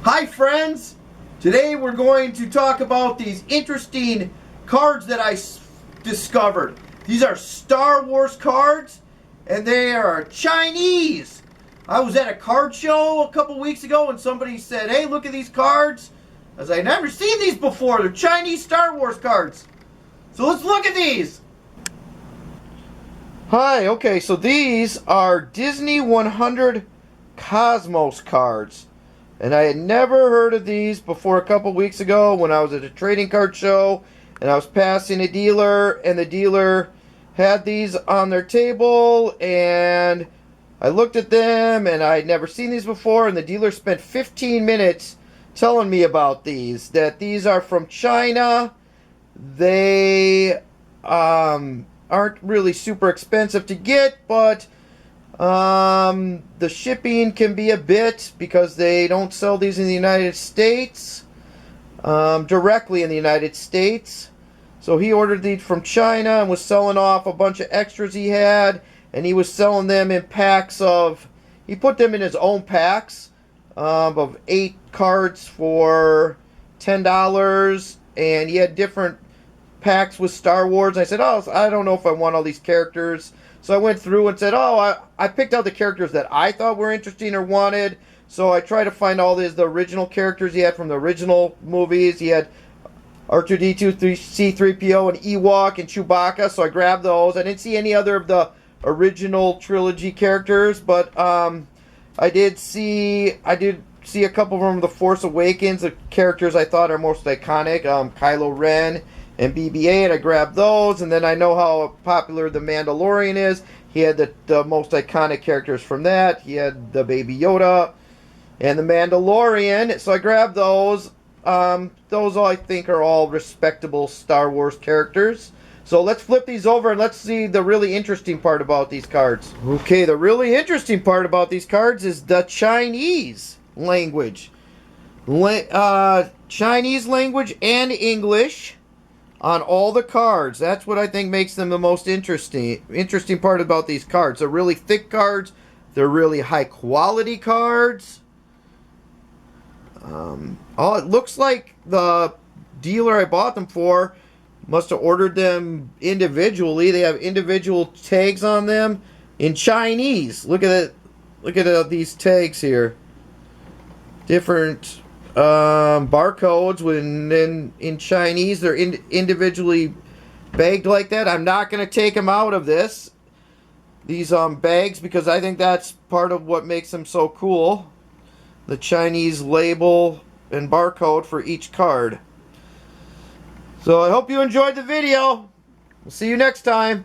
Hi friends! Today we're going to talk about these interesting cards that I discovered. These are Star Wars cards and they are Chinese. I was at a card show a couple weeks ago and somebody said, hey, look at these cards. I was like, I've never seen these before. They're Chinese Star Wars cards. So let's look at these. Hi, okay, so these are Disney 100 Cosmos cards. And I had never heard of these before a couple weeks ago when I was at a trading card show and I was passing a dealer and the dealer had these on their table and I looked at them and I had never seen these before, and the dealer spent 15 minutes telling me about these, that these are from China. They aren't really super expensive to get, but the shipping can be a bit because they don't sell these in the United States, directly in the United States. So he ordered these from China and was selling off a bunch of extras he had, and he was selling them in packs of, he put them in his own packs of 8 cards for $10, and he had different packs with Star Wars. And I said, oh, I don't know if I want all these characters. So I went through and said, oh, I picked out the characters that I thought were interesting or wanted. So I tried to find all the original characters he had from the original movies. He had R2-D2, C-3PO, and Ewok, and Chewbacca. So I grabbed those. I didn't see any other of the original trilogy characters, but I did see a couple from The Force Awakens, the characters I thought are most iconic, Kylo Ren and BB-8. I grabbed those, and then I know how popular The Mandalorian is. He had the most iconic characters from that. He had the Baby Yoda and The Mandalorian, so I grabbed those. Those I think are all respectable Star Wars characters. So let's flip these over and let's see the really interesting part about these cards. Okay, the really interesting part about these cards is the Chinese language. Chinese language and English on all the cards. That's what I think makes them the most interesting part about these cards. They're really thick cards. They're really high quality cards. It looks like the dealer I bought them for must have ordered them individually. They have individual tags on them in Chinese. Look at it. Look at these tags here. Different barcodes. When in Chinese, they're individually bagged like that. I'm not going to take them out of these bags, because I think that's part of what makes them so cool. The Chinese label and barcode for each card. So I hope you enjoyed the video. We'll see you next time.